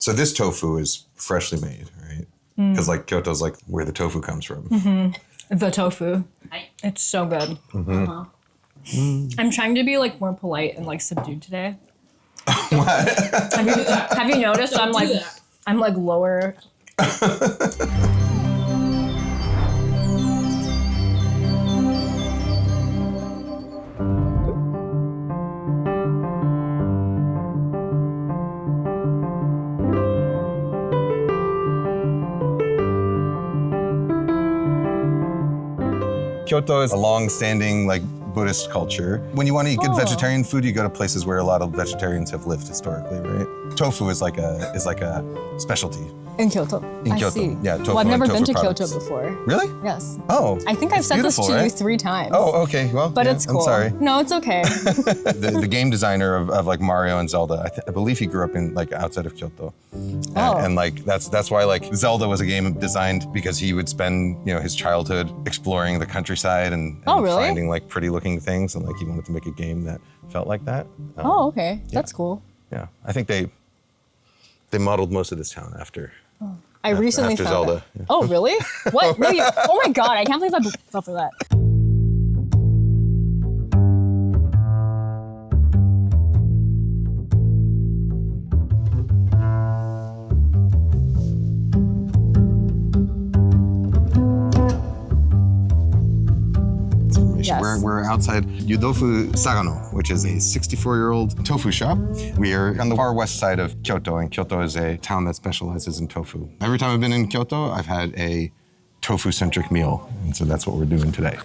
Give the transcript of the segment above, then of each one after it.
So this tofu is freshly made, right? Because like Kyoto's like where the tofu comes from. The tofu. It's so good. I'm trying to be like more polite and like subdued today. What? Have you noticed I'm like lower? Kyoto is a long-standing like Buddhist culture. When you want to eat good vegetarian food, you go to places where a lot of vegetarians have lived historically, right? Tofu is like a specialty. In Kyoto. In I Kyoto, see. yeah. Tofu Well, I've never and been to tofu products. Kyoto before. Really? Yes. Oh. I think I've said this to you 3 times. Oh, okay. Well, But yeah, it's cool. I'm sorry. No, it's okay. The game designer of like Mario and Zelda, I believe he grew up in like outside of Kyoto. And like that's why like Zelda was a game designed because he would spend his childhood exploring the countryside and really? finding like pretty looking things, and like he wanted to make a game that felt like that. Okay. That's cool. Yeah, I think they modeled most of this town after. I recently after found Zelda. that. Yeah. Oh, really? What? No, oh my God, I can't believe I fell for that. Yes. We're outside Yudofu Sagano, which is a 64-year-old tofu shop. We are on the far west side of Kyoto, and Kyoto is a town that specializes in tofu. Every time I've been in Kyoto, I've had a tofu-centric meal, and so that's what we're doing today.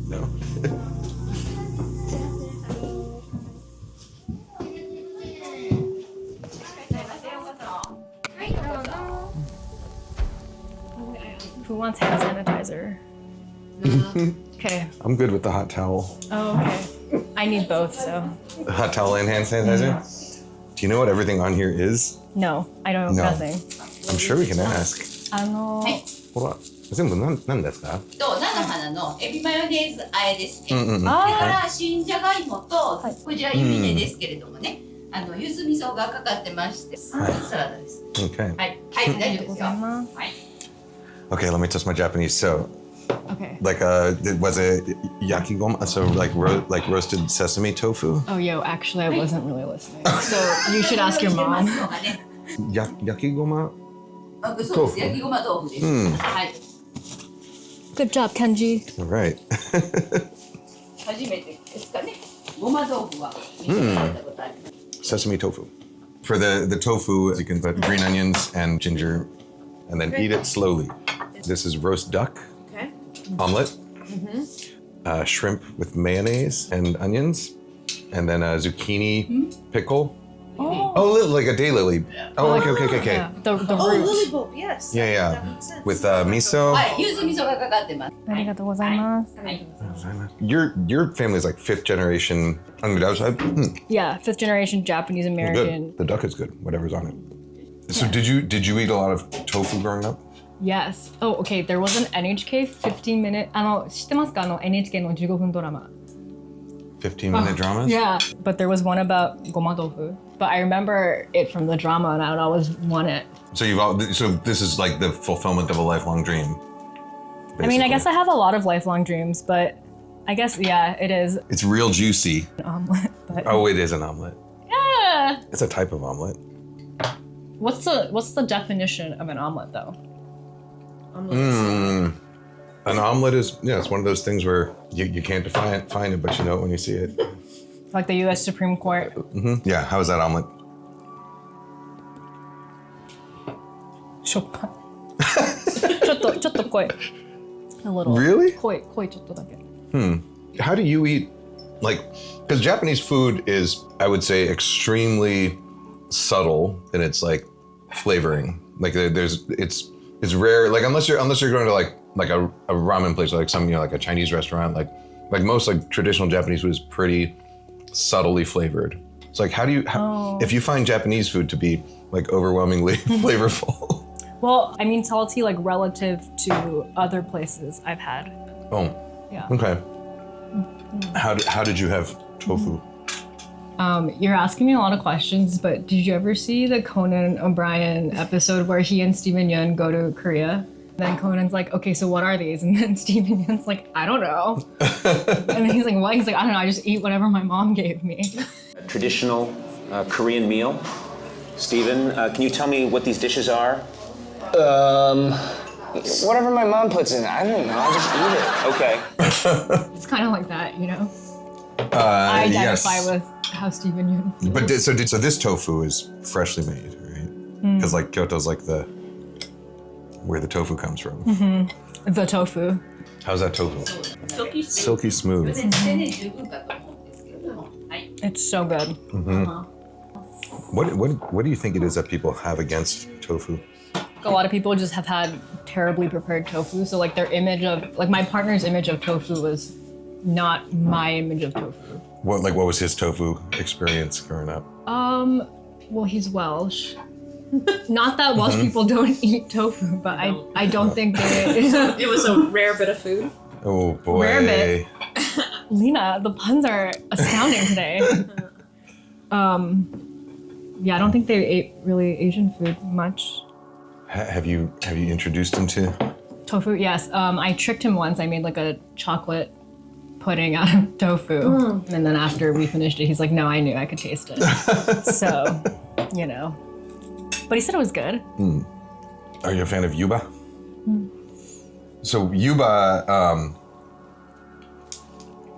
No. Who wants hand sanitizer? Okay. I'm good with the hot towel. Oh, okay. I need both, so. The hot towel and hand sanitizer? Do you know what everything on here is? No, I don't know nothing. I'm sure we can ask. ほら、全部何ですか？菜の花のエビマヨネーズ和えですね。それから新じゃがいもと、こちらゆり根ですけれどもね、柚子味噌がかかってまして、サラダです。Okay. はい、大丈夫ですよ。はい。 Okay, let me test my Japanese. So, Okay. like, was it yakigoma? So, like roasted sesame tofu? Oh, yo, actually, I wasn't really listening. So you should ask your mom. Yakigoma? そうです。焼きごま豆腐です。はい。 Good job, Kenji. All right. 初めてですかね。ごま豆腐は見てられたことあります。 Sesame tofu. For the tofu, you can put green onions and ginger, and then eat it slowly. This is roast duck, omelet, shrimp with mayonnaise and onions, and then a zucchini pickle. Oh, like a daylily. Oh, okay. Yeah, the root. lily bulb, yes. Yeah. With miso. はい、柚子味噌がかかってます。ありがとうございます。Your family is like 5th generation on the Davidson side. Yeah, 5th generation Japanese American. Good. The duck is good. Whatever's on it. So did you eat a lot of tofu growing up? Yes. Oh, okay. There was an NHK 15-minute. 知ってますかNHK の15分ドラマ。 15-minute dramas? Yeah, but there was one about goma tofu. But I remember it from the drama, and I would always want it. So so this is like the fulfillment of a lifelong dream. Basically. I mean, I guess I have a lot of lifelong dreams, but I guess it is It's real juicy. an omelet. But Oh, it is an omelet. yeah. It's a type of omelet. What's the definition of an omelet though? An omelet is it's one of those things where you can't define it, but you know it when you see it. Like the U.S. Supreme Court. Yeah, how is that omelet? しょっぱい。ちょっと濃い。A little. Really? 濃いちょっとだけ。How do you eat, like, because Japanese food is, I would say, extremely subtle in its like flavoring. Like it's rare. Like unless you're going to like a ramen place, or like some like a Chinese restaurant, like most like traditional Japanese food is pretty subtly flavored. It's like, how do you, if you find Japanese food to be like overwhelmingly flavorful? Well, I mean salty like relative to other places I've had. Oh, Yeah. okay. How did you have tofu? You're asking me a lot of questions, but did you ever see the Conan O'Brien episode where he and Stephen Yeun go to Korea? Then Conan's like, okay, so what are these? And then Stephen Yeun's like, I don't know. And then he's like, what? He's like, I don't know, I just eat whatever my mom gave me. A traditional Korean meal. Stephen, can you tell me what these dishes are? Whatever my mom puts in, I don't know, I just eat it. Okay. It's kind of like that, you know? I identify yes. with how Stephen Yeun feels. But so this tofu is freshly made, right? Because like Kyoto's like where the tofu comes from. Mm-hmm. The tofu. How's that tofu? Silky smooth. It's so good. What do you think it is that people have against tofu? A lot of people just have had terribly prepared tofu. So like their image of, like my partner's image of tofu was not my image of tofu. What was his tofu experience growing up? Well, he's Welsh. Not that Welsh people don't eat tofu, but I don't think they... It was a rare bit of food. Oh boy. Rare bit. Lena, the puns are astounding today. Yeah, I don't think they ate really Asian food much. Have you introduced him to Tofu? Yes. I tricked him once. I made like a chocolate pudding out of tofu. And then after we finished it, he's like, no, I knew I could taste it. So, you know. But he said it was good. Are you a fan of yuba? So yuba,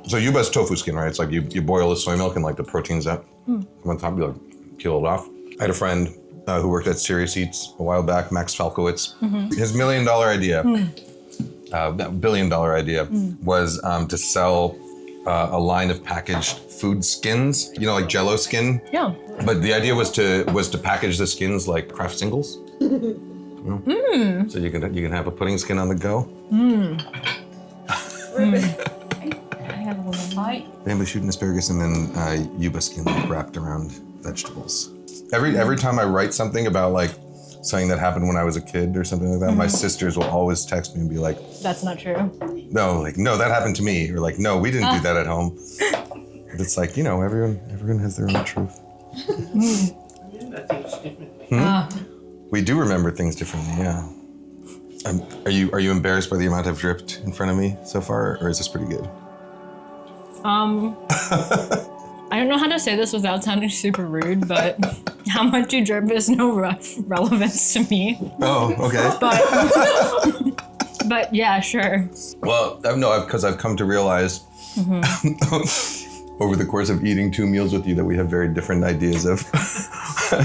yuba is tofu skin, right? It's like you boil the soy milk and like the proteins that come on top, you like peel it off. I had a friend who worked at Serious Eats a while back, Max Falkowitz. His $1 million idea, $1 billion idea, was to sell a line of packaged food skins, you know, like Jell-O skin. Yeah. But the idea was to package the skins like Kraft singles. You know? So you can have a pudding skin on the go. Bamboo shoot and asparagus, and then yuba skin wrapped around vegetables. Every time I write something about like something that happened when I was a kid or something like that, my sisters will always text me and be like, That's not true. no, that happened to me. Or like, no, we didn't do that at home. But it's like, you know, everyone has their own truth. We do remember things differently, yeah. Are you embarrassed by the amount I've dripped in front of me so far, or is this pretty good? I don't know how to say this without sounding super rude, but how much you drip is no relevance to me. Oh, okay. But yeah, sure. Well, because I've come to realize over the course of eating 2 meals with you that we have very different ideas of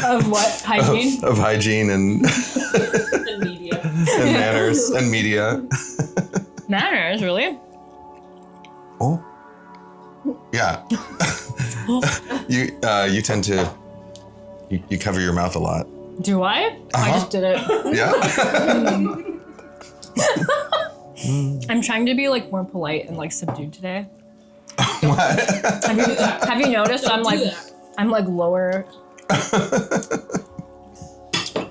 Of what? Hygiene? of hygiene and And media. and manners and media. Manners, really? Oh, yeah. You tend to you cover your mouth a lot. Do I? I just did it. Yeah. I'm trying to be like more polite and like subdued today. What? Have you noticed I'm like lower?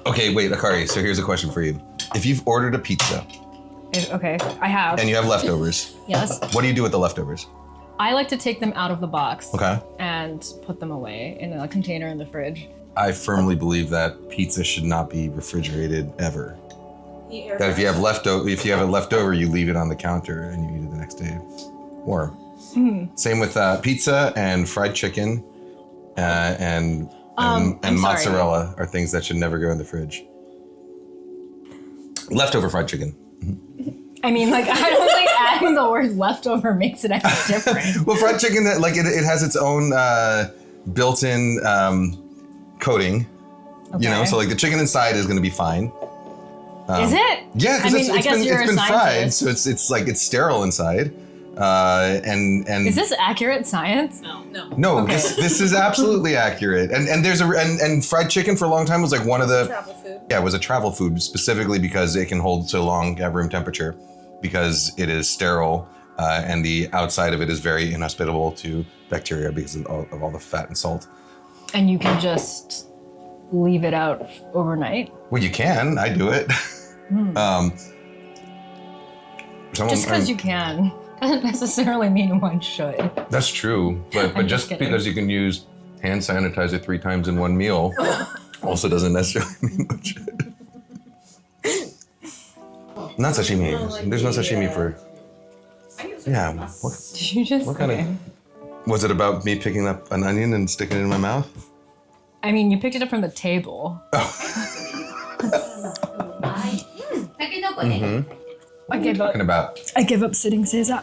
Okay, wait, Akari. So here's a question for you: if you've ordered a pizza Okay, I have. and you have leftovers, Yes. what do you do with the leftovers? I like to take them out of the box. Okay. And put them away in a container in the fridge. I firmly believe that pizza should not be refrigerated ever. That if you have it left over, you leave it on the counter and you eat it the next day. Warm. Same with pizza and fried chicken and I'm mozzarella are things that should never go in the fridge. Leftover fried chicken. I mean, like, I don't think adding the word leftover makes it any different. Well, fried chicken, like it has its own built-in coating. Okay. You know, so like the chicken inside is going to be fine. Is it? Yeah, because it's been fried, scientist. so it's sterile inside. And Is this accurate science? no, Okay. this is absolutely accurate. And there's and fried chicken for a long time was like one of the Travel food. Yeah, it was a travel food specifically because it can hold so long at room temperature, because it is sterile and the outside of it is very inhospitable to bacteria because of all the fat and salt. And you can just leave it out overnight? Well, you can. I do it. Just because you can doesn't necessarily mean one should. That's true, but just because you can use hand sanitizer 3 times in one meal also doesn't necessarily mean one should. Not sashimi. There's no sashimi for. Yeah. Did you just? What kind of? Was it about me picking up an onion and sticking it in my mouth? I mean, you picked it up from the table. I give up. Talking about. I give up sitting seiza.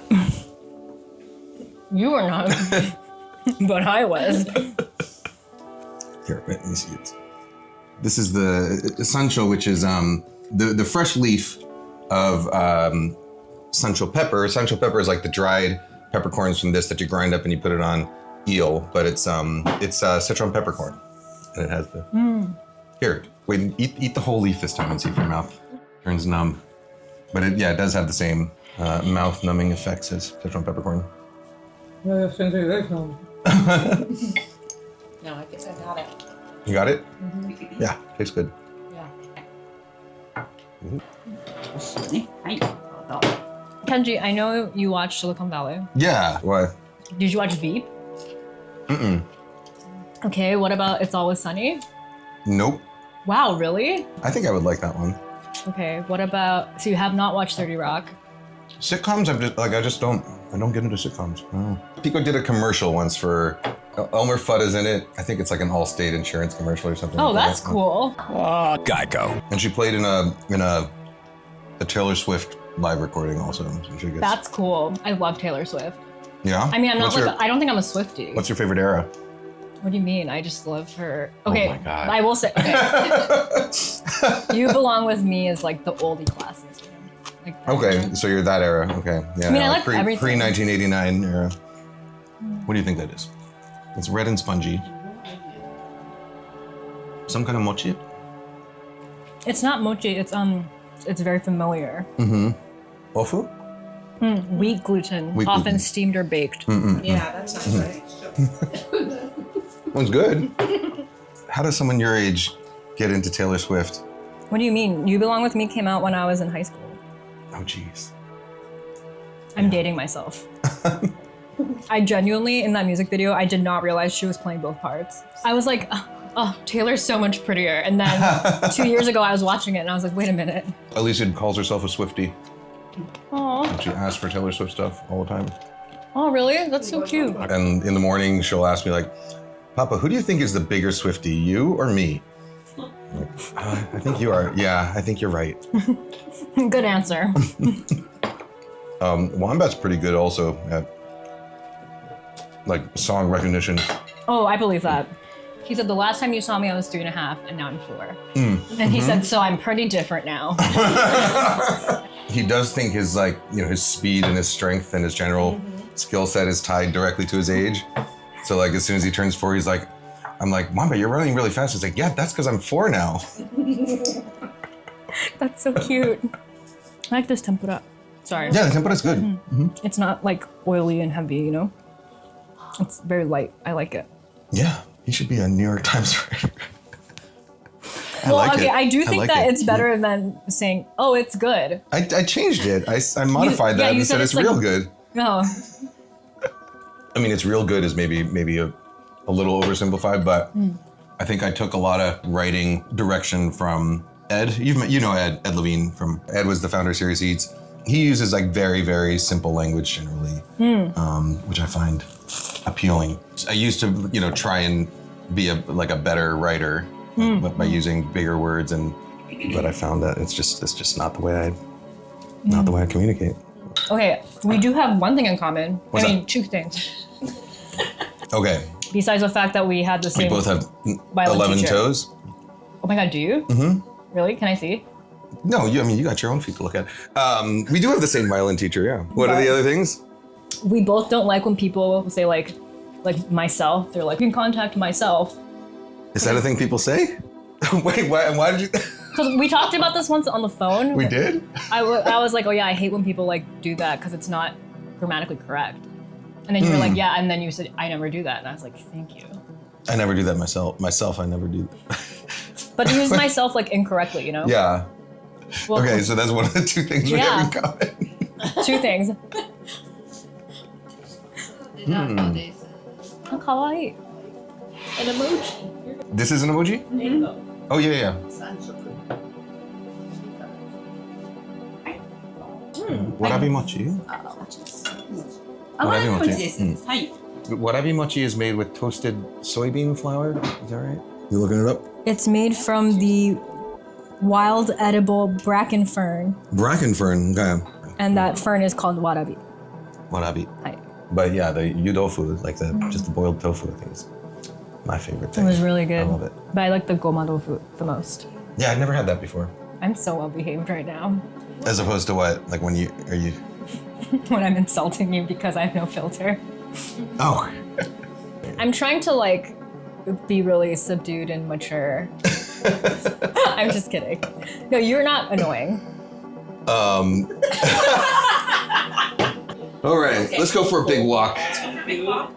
You were not, but I was. Here, let me see it. This is the sancho, which is the fresh leaf of sancho pepper. Sancho pepper is like the dried peppercorns from this that you grind up and you put it on eel, but it's citron peppercorn, and it has the. Here, wait, eat the whole leaf this time and see if your mouth turns numb. But it does have the same mouth numbing effects as citron peppercorn. No, I think I got it. You got it? Yeah, tastes good. Kenji, I know you watched Silicon Valley. Yeah. Why? Did you watch Veep? Okay, what about It's Always Sunny? Nope. Wow, really? I think I would like that one. Okay, what about, so you have not watched 30 Rock? Sitcoms, I don't get into sitcoms. No. Pico did a commercial once for, Elmer Fudd is in it. I think it's like an Allstate insurance commercial or something. Oh, like that's that. cool. Geico. And she played in a Taylor Swift live recording also. So she gets, That's cool. I love Taylor Swift. yeah? I mean, I don't think I'm a Swiftie. What's your favorite era? What do you mean? I just love her. Okay, my God. I will say, okay. You Belong With Me is like the oldie classics. Like that Okay, era. so you're that era. Okay. Yeah. I mean, I like everything. Pre-1989 era. What do you think that is? It's red and spongy. Some kind of mochi? It's not mochi, it's very familiar. Tofu? Wheat gluten, Wheat often gluten. steamed or baked. Yeah, that sounds right. One's good. How does someone your age get into Taylor Swift? What do you mean? You Belong With Me came out when I was in high school. Oh, jeez. I'm dating myself. I genuinely, in that music video, I did not realize she was playing both parts. I was like, oh, Taylor's so much prettier. And then 2 years ago, I was watching it and I was like, wait a minute. Alicia calls herself a Swiftie. Oh, She asks for Taylor Swift stuff all the time. oh, really? That's so cute. And in the morning, she'll ask me like, Papa, who do you think is the bigger Swiftie, you or me? I'm like, I think you are. Yeah, I think you're right. Good answer. Wombat's pretty good also at like song recognition. Oh, I believe that. He said, the last time you saw me, I was 3.5, and now I'm 4. And he said, so I'm pretty different now. He does think his his speed and his strength and his general skill set is tied directly to his age. So like as soon as he turns 4, he's like, I'm like, Mom, but you're running really fast. He's like, yeah, that's because I'm 4 now. That's so cute. I like this tempura. Sorry. Yeah, the tempura's good. It's not like oily and heavy, you know? It's very light. I like it. Yeah, he should be a New York Times writer. Well, like okay, it. I do I think like that it. it's better than saying, oh, it's good. I changed it. I modified yeah, that you and said said it's it's like- real good. No. I mean, it's real good is maybe a little oversimplified, but I think I took a lot of writing direction from Ed. You know Ed Levine from Ed was the founder of Serious Eats. He uses like very, very simple language generally, which I find appealing. I used to, try and be a better writer by using bigger words, but I found that it's just not the way I communicate. Okay, we do have one thing in common. What's I mean, that? 2 things. Okay, Besides the fact that we had the we same both have violin 11 teacher. toes. Oh my God, do you? Mm-hmm. Really? Can I see? No, you got your own feet to look at. We do have the same violin teacher, yeah. What are the other things? We both don't like when people say like myself. They're like, you can contact myself. Is that a thing people say? Wait, why did you? Because we talked about this once on the phone. We did? I was like, oh yeah, I hate when people like do that because it's not grammatically correct. And then you were like, yeah, and then you said, I never do that. And I was like, thank you. I never do that myself. I never do. But I use myself like incorrectly, you know? Yeah. Well, Okay, so that's one of the two things we have in common. 2 things. デザートです。 Oh, kawaii. An emoji. This is an emoji? Rainbow. Oh, yeah. 3色。 Warabi mochi? 甘い餅です。はい。 Warabi mochi is made with toasted soybean flour. Is that right? You looking it up? It's made from the wild edible bracken fern, Bracken fern. Okay. and that fern is called warabi. Warabi. Hi. But yeah, the yudofu, like just the boiled tofu, I think is my favorite thing. It was really good. I love it. But I like the goma tofu the most. Yeah, I'd never had that before. I'm so well behaved right now As opposed to what? Like when you when I'm insulting you because I have no filter. Oh. I'm trying to like be really subdued and mature. I'm just kidding. No, you're not annoying. All right, let's go for a big walk. Big walk.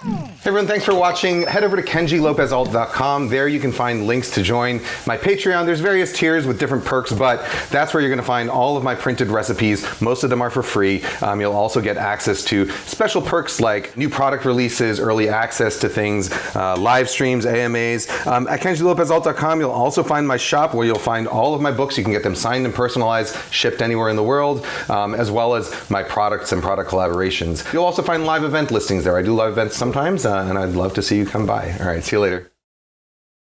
Hey everyone, thanks for watching. Head over to KenjiLópez-Alt.com. There you can find links to join my Patreon. There's various tiers with different perks, but that's where you're going to find all of my printed recipes. Most of them are for free. You'll also get access to special perks like new product releases, early access to things, live streams, AMAs. At KenjiLópez-Alt.com, you'll also find my shop where you'll find all of my books. You can get them signed and personalized, shipped anywhere in the world, as well as my products and product collaborations. You'll also find live event listings there. I do live events sometimes. And I'd love to see you come by. All right, see you later.